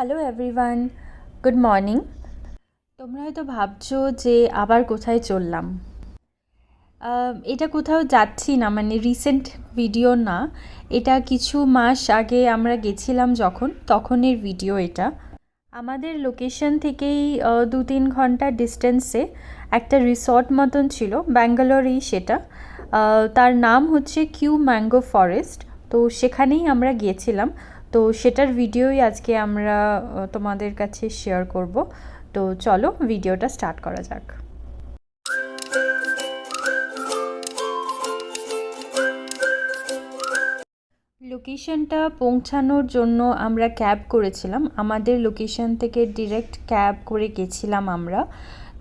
Hello everyone, good morning. তোমরা হয়তো ভাবছো যে আবার কোথায় চললাম। এটা কোথাও যাচ্ছি না, মানে রিসেন্ট ভিডিও না, এটা কিছু মাস আগে আমরা গেছিলাম যখন, তখনের ভিডিও এটা। আমাদের লোকেশন থেকেই 2-3 ঘন্টা ডিস্টেন্সে একটা রিসর্ট মতন ছিল, ব্যাঙ্গালোরেই সেটা। তার নাম হচ্ছে কিউ ম্যাঙ্গো ফরেস্ট। তো সেখানেই আমরা গিয়েছিলাম। তো সেটার ভিডিওই আজকে আমরা তোমাদের কাছে শেয়ার করব। তো চলো ভিডিওটা স্টার্ট করা যাক। লোকেশনটা পৌঁছানোর জন্য আমরা ক্যাব করেছিলাম, আমাদের লোকেশন থেকে ডিরেক্ট ক্যাব করে গেছিলাম আমরা।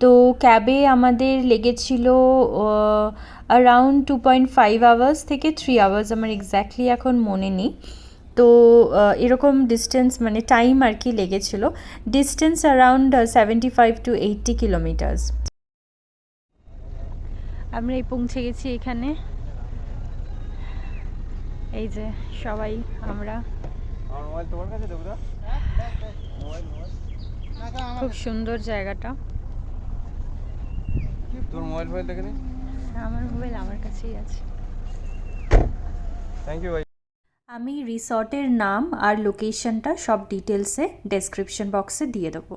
তো ক্যাবে আমাদের লেগেছিল অ্যারাউন্ড 2.5 আওয়ার্স থেকে 3 আওয়ার্স, আমার এক্স্যাক্টলি এখন মনে নেই। তো এরকম ডিস্টেন্স, মানে টাইম আর কি লেগেছিল। Distance around 75 to 80 kilometres. আমরা পৌঁছে গেছি এখানে, এই যে সবাই আমরা। খুব সুন্দর জায়গাটা। তোর মোবাইল ফাইল দেখে নি? আমার মোবাইল আমার কাছেই আছে। থ্যাংক ইউ ভাই। আমি রিসর্টের নাম আর লোকেশনটা সব ডিটেলসে ডেসক্রিপশন বক্সে দিয়ে দেবো।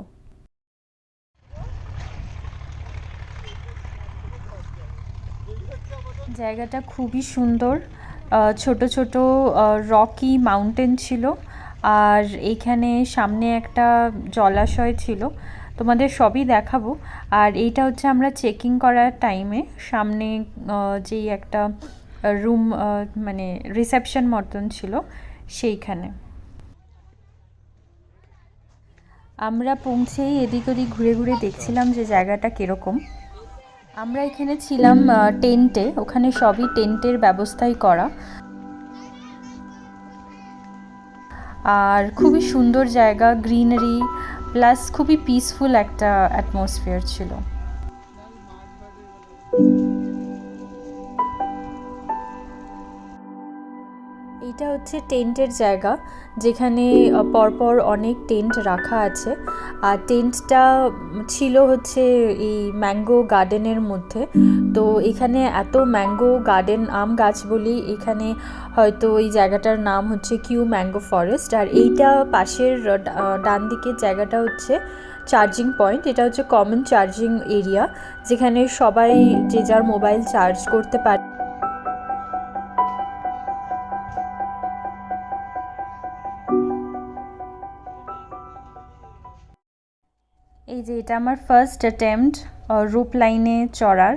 জায়গাটা খুবই সুন্দর, ছোট ছোট রকি মাউন্টেন ছিল, আর এইখানে সামনে একটা জলাশয় ছিল, তোমাদের সবই দেখাবো। আর এইটা হচ্ছে আমরা চেকিং করার টাইমে সামনে যেই একটা রুম, মানে রিসেপশন মতন ছিল সেইখানে। আমরা পৌঁছেই এদিক ওদিক ঘুরে ঘুরে দেখছিলাম যে জায়গাটা কীরকম। আমরা এখানে ছিলাম টেন্টে, ওখানে সবই টেন্টের ব্যবস্থাই করা। আর খুবই সুন্দর জায়গা, গ্রিনারি প্লাস খুবই পিসফুল একটা অ্যাটমসফিয়ার ছিল। এইটা হচ্ছে টেন্টের জায়গা, যেখানে পরপর অনেক টেন্ট রাখা আছে। আর টেন্টটা ছিল হচ্ছে এই ম্যাঙ্গো গার্ডেনের মধ্যে। তো এখানে এত ম্যাঙ্গো গার্ডেন, আম গাছ বলি এখানে, হয়তো এই জায়গাটার নাম হচ্ছে কিউ ম্যাঙ্গো ফরেস্ট। আর এইটা পাশের ডান দিকের জায়গাটা হচ্ছে চার্জিং পয়েন্ট। এটা হচ্ছে কমন চার্জিং এরিয়া, যেখানে সবাই যে যার মোবাইল চার্জ করতে পারে। এই যে এটা আমার ফার্স্ট অ্যাটেম্পট রুপ লাইনে চড়ার।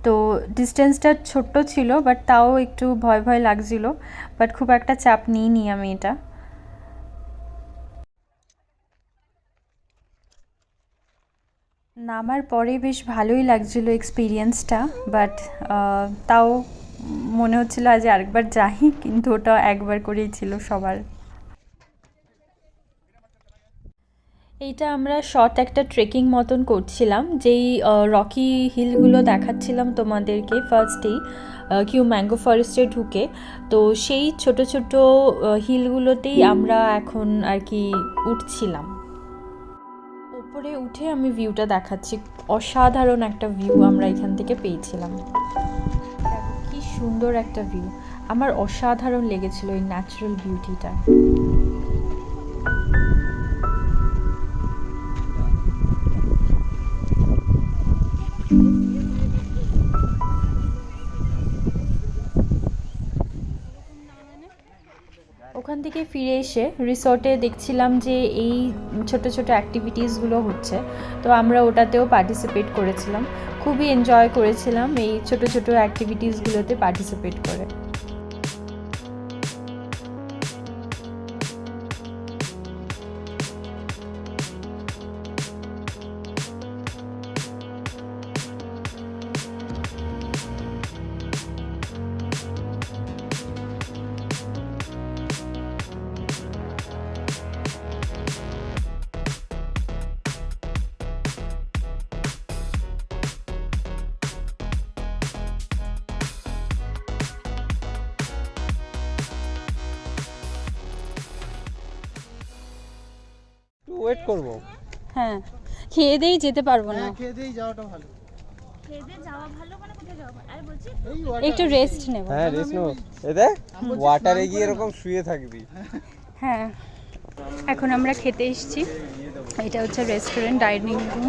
তো ডিস্টেন্সটা ছোট্ট ছিল, বাট তাও একটু ভয় ভয় লাগছিল, বাট খুব একটা চাপ নিইনি আমি এটা। নামার পরে বেশ ভালোই লাগছিল এক্সপিরিয়েন্সটা, বাট তাও মনে হচ্ছিল আজ আরেকবার যাই, কিন্তু ওটা একবার করেই ছিল সবার। এইটা আমরা শর্ট একটা ট্রেকিং মতন করছিলাম, যেই রকি হিলগুলো দেখাচ্ছিলাম তোমাদেরকে ফার্স্টেই কিউ ম্যাঙ্গো ফরেস্টে ঢুকে। তো সেই ছোট ছোট হিলগুলোতেই আমরা এখন আর কি উঠছিলাম। ওপরে উঠে আমি ভিউটা দেখাচ্ছি, অসাধারণ একটা ভিউ আমরা এখান থেকে পেয়েছিলাম। দেখো কি সুন্দর একটা ভিউ, আমার অসাধারণ লেগেছিল এই ন্যাচারাল বিউটিটা। ওখান থেকে ফিরে এসে রিসর্টে দেখছিলাম যে এই ছোট ছোট অ্যাক্টিভিটিসগুলো হচ্ছে, তো আমরা ওটাতেও পার্টিসিপেট করেছিলাম। খুবই এনজয় করেছিলাম এই ছোট ছোট অ্যাক্টিভিটিসগুলোতে পার্টিসিপেট করে। একটু ওয়েট করব। হ্যাঁ, খেয়ে দিয়েই যেতে পারবো না। খেয়ে দিয়েই যাওয়াটা ভালো। একটু রেস্ট নেব। হ্যাঁ রেস্ট নেব। এই দেখ ওয়াটারে গিয়ে এরকম শুয়ে থাকবি। হ্যাঁ, এখন আমরা খেতে এসেছি। এটা হচ্ছে রেস্টুরেন্ট ডাইনিং রুম।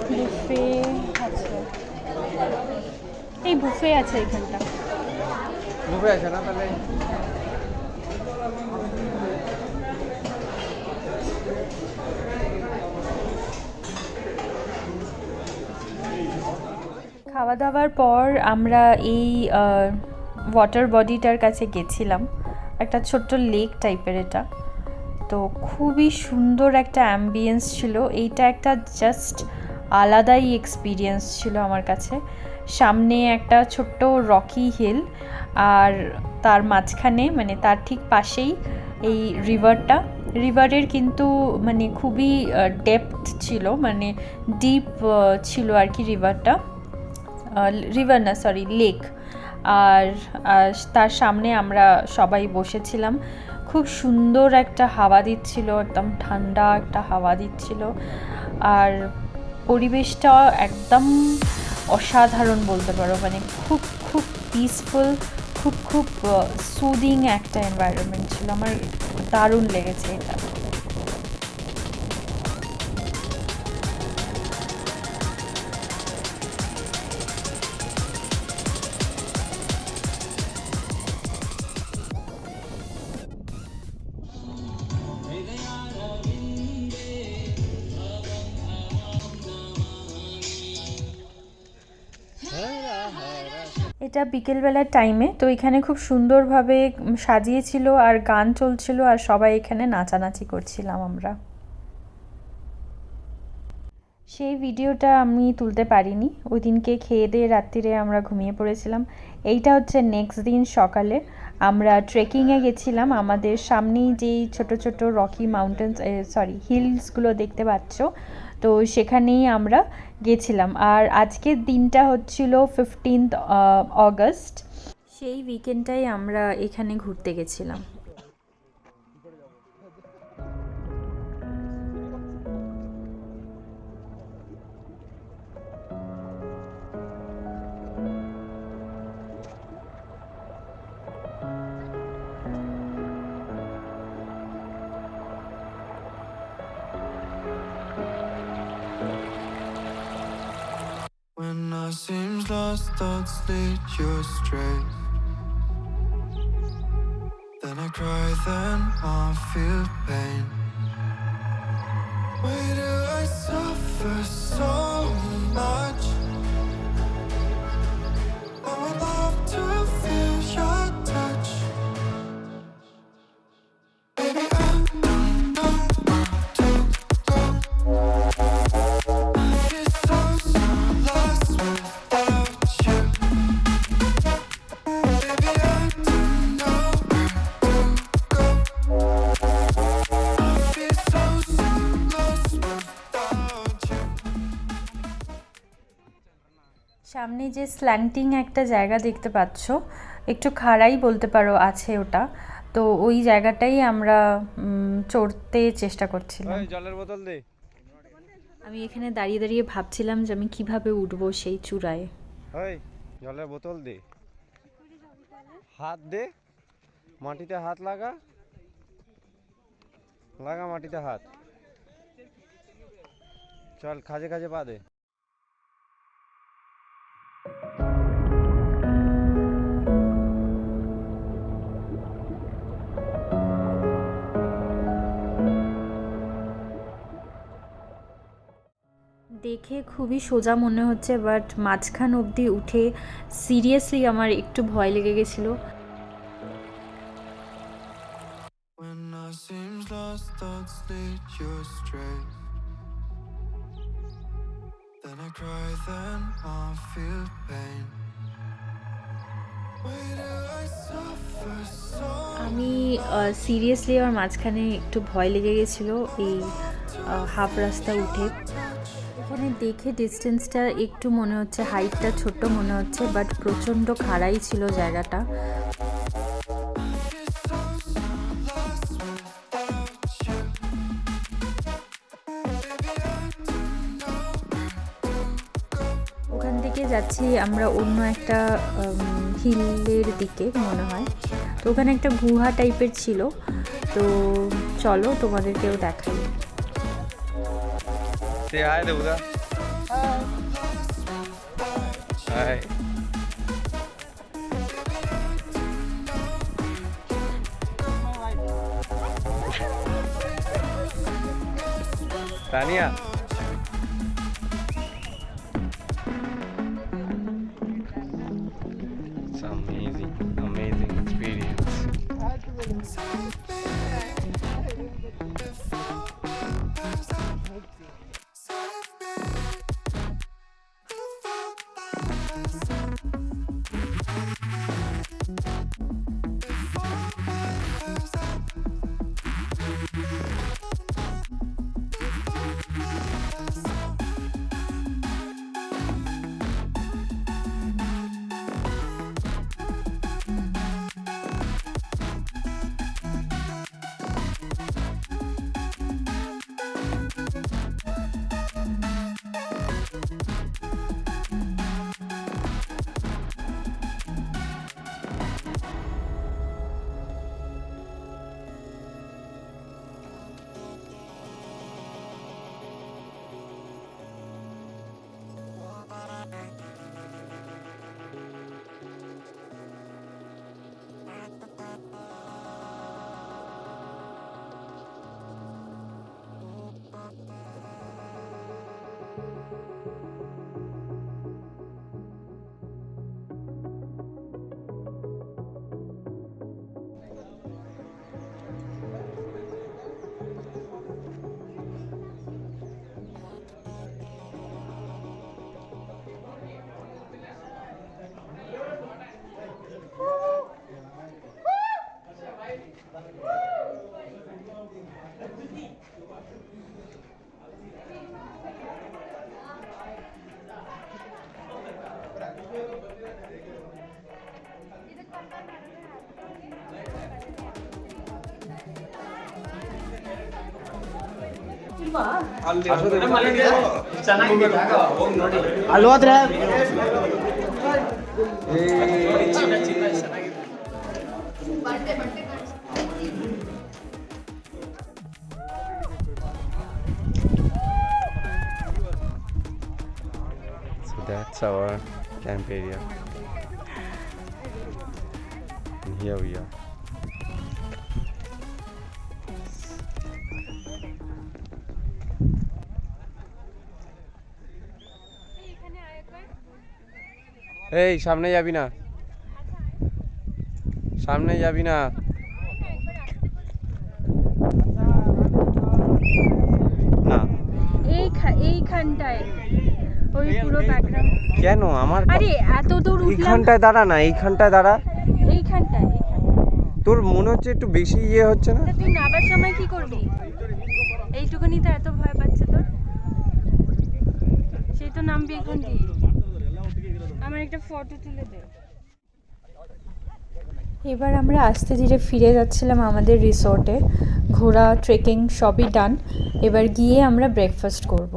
বুফে আছে, এই বুফে আছে এখানটা। বুফে আছে না তাহলে? খাওয়া দাওয়ার পর আমরা এই ওয়াটার বডিটার কাছে গেছিলাম। একটা ছোট্ট লেক টাইপের এটা, তো খুবই সুন্দর একটা অ্যাম্বিয়েন্স ছিল। এইটা একটা জাস্ট আলাদাই এক্সপিরিয়েন্স ছিল আমার কাছে। সামনে একটা ছোট্ট রকি হিল, আর তার মাঝখানে মানে তার ঠিক পাশেই এই রিভারের কিন্তু মানে খুবই ডেপথ ছিল, মানে ডিপ ছিল আর কি রিভারটা। রিভার না, সরি, লেক। আর তার সামনে আমরা সবাই বসেছিলাম। খুব সুন্দর একটা হাওয়া দিচ্ছিল, একদম ঠান্ডা একটা হাওয়া দিচ্ছিল, আর পরিবেশটা একদম অসাধারণ বলতে পারো। মানে খুব খুব পিসফুল, খুব সুদিং একটা এনভায়রনমেন্ট ছিল। আমার দারুণ লেগেছে এটা। এটা বিকেলবেলার টাইমে, তো এখানে খুব সুন্দরভাবে সাজিয়েছিল আর গান চলছিল, আর সবাই এখানে নাচানাচি করছিলাম আমরা। সেই ভিডিওটা আমি তুলতে পারিনি, ওই দিনকে খেয়ে দিয়ে রাত্রিরে আমরা ঘুমিয়ে পড়েছিলাম। এইটা হচ্ছে নেক্সট দিন সকালে আমরা ট্রেকিংয়ে গেছিলাম। আমাদের সামনেই যেই ছোট ছোট রকি মাউন্টেন্স, সরি হিলসগুলো দেখতে পাচ্ছ, তো সেখানেই আমরা গেছিলাম। আর আজকের দিনটা হচ্ছিল 15 অগস্ট। সেই উইকেন্ডটাই আমরা এখানে ঘুরতে গেছিলাম। When I seems lost, thoughts lead you astray. Then I cry, then I feel pain. Why do I suffer so much? I would love to feel your touch. Baby, I don't know where to go. I feel so lost without you. Baby, I don't know where to go. I feel so lost without you. সামনে যে slanting একটা জায়গা দেখতে পাচ্ছ, একটু খাড়াই বলতে পারো আছে ওটা, তো ওই জায়গাটাই আমরা চড়তে চেষ্টা করছিলাম। জলের বোতল দে। আমি এখানে দাঁড়িয়ে দাঁড়িয়ে ভাবছিলাম যে আমি কিভাবে উঠবো সেই চূড়ায়। ওই জলের বোতল দে, হাত দে, মাটিতে হাত লাগা, মাটিতে হাত, চল খাজে খাজে পা দে। দেখে খুবই সোজা মনে হচ্ছে, বাট মাঝখান অবধি উঠে সিরিয়াসলি আমার একটু ভয় লেগে গেছিলো। When I seems lost, thoughts lead you astray. Then I cry, then I feel pain. Why do I suffer so আমি সিরিয়াসলি আমার মাঝখানে একটু ভয় লেগে গেছিলো এই হাফ রাস্তা উঠে। এখানে দেখে ডিস্টেন্সটা একটু মনে হচ্ছে, হাইটটা ছোট্ট মনে হচ্ছে, বাট প্রচণ্ড খাড়াই ছিল জায়গাটা। যাচ্ছি আমরা অন্য একটা হিলের দিকে মনে হয়, তো ওখানে একটা গুহা টাইপের ছিল, তো চলো তোমাদেরকেও দেখাই। Say hi, Devuda. Hi. Tania. It's amazing, amazing experience. ಅಲ್ವಾದ್ರೆ So that's our camp area. And here we are. এই সামনে যাবি না, সামনে যাবি না। না এইখানটায় ওই পুরো ব্যাকগ্রাউন্ড। কেন আমার আরে এত দূর উঠলাম, এইখানটায় দাঁড়া না, এইখানটায় দাঁড়া। এইখানটায় তোর মনে হচ্ছে একটু বেশি ইয়ে হচ্ছে না? তা তুই নামার সময় কি করবি? এইটুকুনি তো এত ভয় পাচ্ছে তোর, সেই তো নামবি এখন দিয়ে। আমার একটা ফটো তুলে দে। এবার আমরা আস্তে ধীরে ফিরে যাচ্ছিলাম আমাদের রিসোর্টে। ঘোরা, ট্রেকিং সবই ডান। এবার গিয়ে আমরা ব্রেকফাস্ট করব।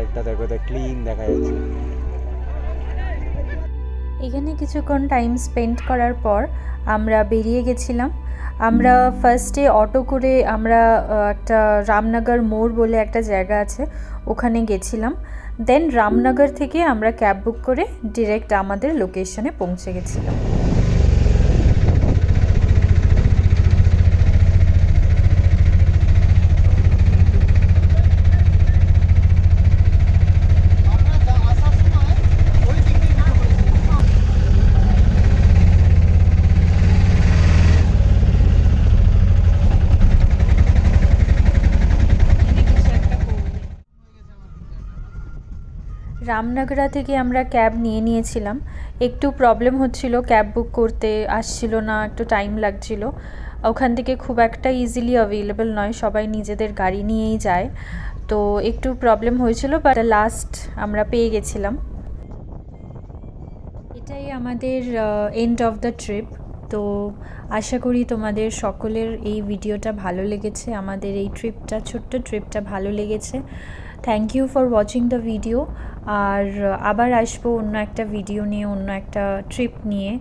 একটা দেখো তো ক্লিন দেখা যাচ্ছে। এখানে কিছুক্ষণ টাইম স্পেন্ড করার পর আমরা বেরিয়ে গেছিলাম। আমরা ফার্স্টে অটো করে আমরা একটা রামনগর মোড় বলে একটা জায়গা আছে, ওখানে গেছিলাম। দেন রামনগর থেকে আমরা ক্যাব বুক করে ডিরেক্ট আমাদের লোকেশনে পৌঁছে গেছিলাম। রামনগরা থেকে আমরা ক্যাব নিয়েছিলাম। একটু প্রবলেম হচ্ছিল, ক্যাব বুক করতে আসছিল না, একটু টাইম লাগছিল। ওখান থেকে খুব একটা ইজিলি অ্যাভেলেবল নয়, সবাই নিজেদের গাড়ি নিয়েই যায়, তো একটু প্রবলেম হয়েছিল, বাট লাস্ট আমরা পেয়ে গেছিলাম। এটাই আমাদের এন্ড অফ দ্য ট্রিপ। তো আশা করি তোমাদের সকলের এই ভিডিওটা ভালো লেগেছে, আমাদের এই ট্রিপটা, ছোট্ট ট্রিপটা ভালো লেগেছে। Thank you for watching the video. আর আবার আসবো অন্য একটা ভিডিও নিয়ে, অন্য একটা ট্রিপ নিয়ে।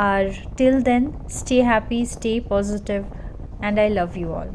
আর till then, stay happy, stay positive, and I love you all.